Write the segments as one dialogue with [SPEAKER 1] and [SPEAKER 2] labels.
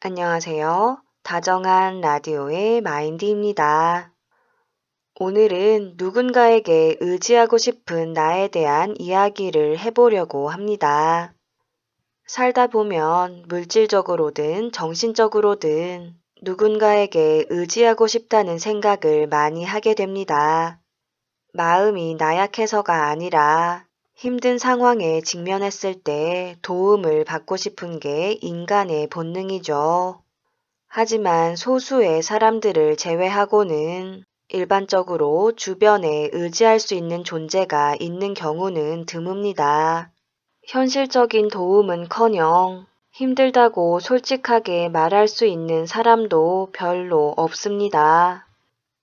[SPEAKER 1] 안녕하세요. 다정한 라디오의 마인드입니다. 오늘은 누군가에게 의지하고 싶은 나에 대한 이야기를 해보려고 합니다. 살다 보면 물질적으로든 정신적으로든 누군가에게 의지하고 싶다는 생각을 많이 하게 됩니다. 마음이 나약해서가 아니라 힘든 상황에 직면했을 때 도움을 받고 싶은 게 인간의 본능이죠. 하지만 소수의 사람들을 제외하고는 일반적으로 주변에 의지할 수 있는 존재가 있는 경우는 드뭅니다. 현실적인 도움은커녕 힘들다고 솔직하게 말할 수 있는 사람도 별로 없습니다.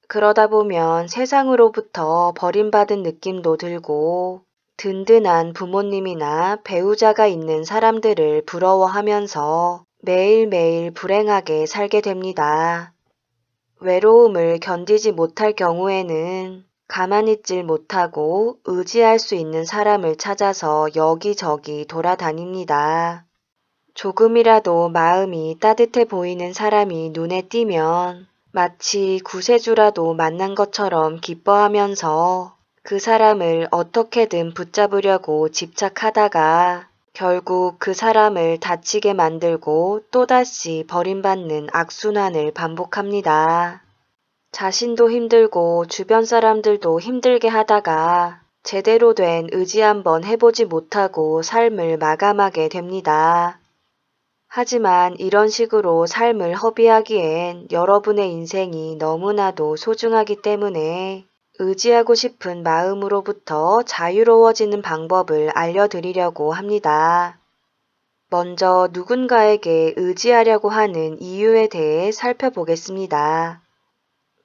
[SPEAKER 1] 그러다 보면 세상으로부터 버림받은 느낌도 들고 든든한 부모님이나 배우자가 있는 사람들을 부러워하면서 매일매일 불행하게 살게 됩니다. 외로움을 견디지 못할 경우에는 가만히 있질 못하고 의지할 수 있는 사람을 찾아서 여기저기 돌아다닙니다. 조금이라도 마음이 따뜻해 보이는 사람이 눈에 띄면 마치 구세주라도 만난 것처럼 기뻐하면서 그 사람을 어떻게든 붙잡으려고 집착하다가 결국 그 사람을 다치게 만들고 또다시 버림받는 악순환을 반복합니다. 자신도 힘들고 주변 사람들도 힘들게 하다가 제대로 된 의지 한번 해보지 못하고 삶을 마감하게 됩니다. 하지만 이런 식으로 삶을 허비하기엔 여러분의 인생이 너무나도 소중하기 때문에 의지하고 싶은 마음으로부터 자유로워지는 방법을 알려드리려고 합니다. 먼저 누군가에게 의지하려고 하는 이유에 대해 살펴보겠습니다.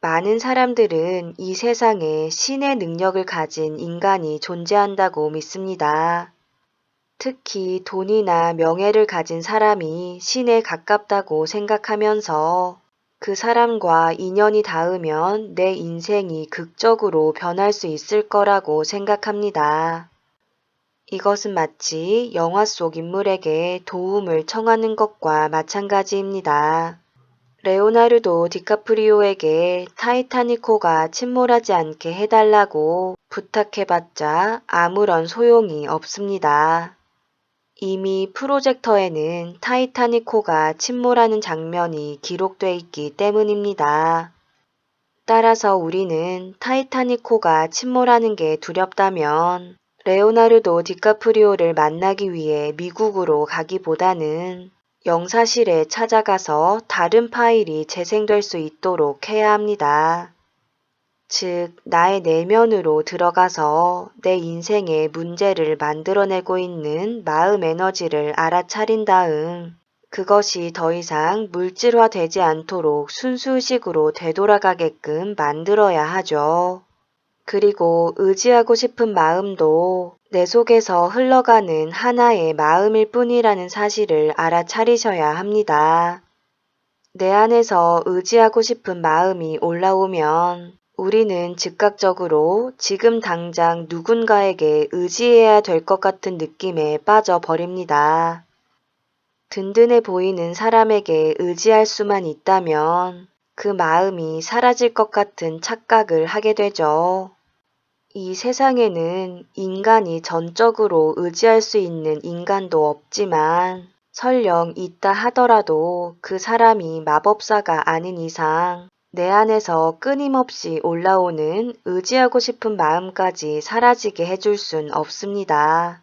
[SPEAKER 1] 많은 사람들은 이 세상에 신의 능력을 가진 인간이 존재한다고 믿습니다. 특히 돈이나 명예를 가진 사람이 신에 가깝다고 생각하면서 그 사람과 인연이 닿으면 내 인생이 극적으로 변할 수 있을 거라고 생각합니다. 이것은 마치 영화 속 인물에게 도움을 청하는 것과 마찬가지입니다. 레오나르도 디카프리오에게 타이타닉호가 침몰하지 않게 해달라고 부탁해봤자 아무런 소용이 없습니다. 이미 프로젝터에는 타이타닉호가 침몰하는 장면이 기록돼 있기 때문입니다. 따라서 우리는 타이타닉호가 침몰하는 게 두렵다면 레오나르도 디카프리오를 만나기 위해 미국으로 가기보다는 영사실에 찾아가서 다른 파일이 재생될 수 있도록 해야 합니다. 즉, 나의 내면으로 들어가서 내 인생의 문제를 만들어내고 있는 마음 에너지를 알아차린 다음 그것이 더 이상 물질화되지 않도록 순수의식으로 되돌아가게끔 만들어야 하죠. 그리고 의지하고 싶은 마음도 내 속에서 흘러가는 하나의 마음일 뿐이라는 사실을 알아차리셔야 합니다. 내 안에서 의지하고 싶은 마음이 올라오면 우리는 즉각적으로 지금 당장 누군가에게 의지해야 될 것 같은 느낌에 빠져버립니다. 든든해 보이는 사람에게 의지할 수만 있다면 그 마음이 사라질 것 같은 착각을 하게 되죠. 이 세상에는 인간이 전적으로 의지할 수 있는 인간도 없지만 설령 있다 하더라도 그 사람이 마법사가 아닌 이상 내 안에서 끊임없이 올라오는 의지하고 싶은 마음까지 사라지게 해줄 순 없습니다.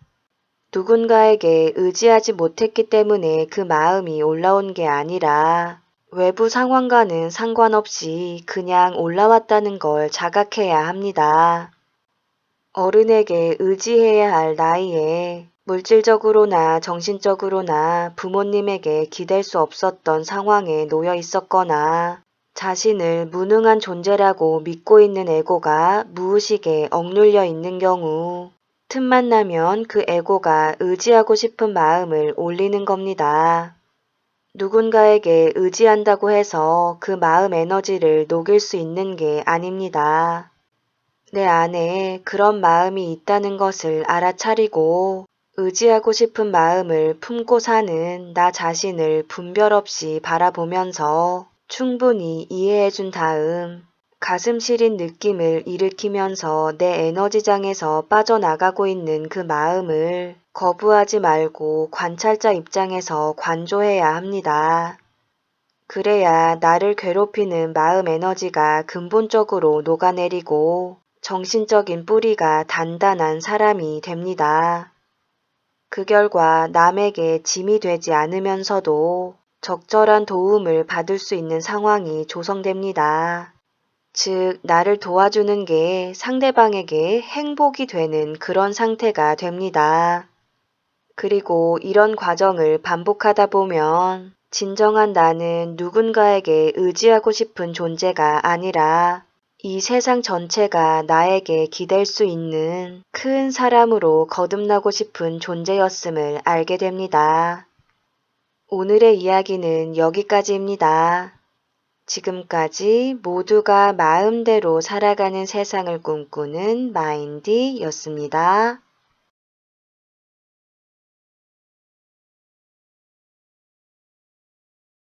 [SPEAKER 1] 누군가에게 의지하지 못했기 때문에 그 마음이 올라온 게 아니라 외부 상황과는 상관없이 그냥 올라왔다는 걸 자각해야 합니다. 어른에게 의지해야 할 나이에 물질적으로나 정신적으로나 부모님에게 기댈 수 없었던 상황에 놓여 있었거나 자신을 무능한 존재라고 믿고 있는 에고가 무의식에 억눌려 있는 경우 틈만 나면 그 에고가 의지하고 싶은 마음을 올리는 겁니다. 누군가에게 의지한다고 해서 그 마음 에너지를 녹일 수 있는 게 아닙니다. 내 안에 그런 마음이 있다는 것을 알아차리고 의지하고 싶은 마음을 품고 사는 나 자신을 분별 없이 바라보면서 충분히 이해해준 다음 가슴 시린 느낌을 일으키면서 내 에너지장에서 빠져나가고 있는 그 마음을 거부하지 말고 관찰자 입장에서 관조해야 합니다. 그래야 나를 괴롭히는 마음 에너지가 근본적으로 녹아내리고 정신적인 뿌리가 단단한 사람이 됩니다. 그 결과 남에게 짐이 되지 않으면서도 적절한 도움을 받을 수 있는 상황이 조성됩니다. 즉, 나를 도와주는 게 상대방에게 행복이 되는 그런 상태가 됩니다. 그리고 이런 과정을 반복하다 보면 진정한 나는 누군가에게 의지하고 싶은 존재가 아니라 이 세상 전체가 나에게 기댈 수 있는 큰 사람으로 거듭나고 싶은 존재였음을 알게 됩니다. 오늘의 이야기는 여기까지입니다. 지금까지 모두가 마음대로 살아가는 세상을 꿈꾸는 마인디였습니다.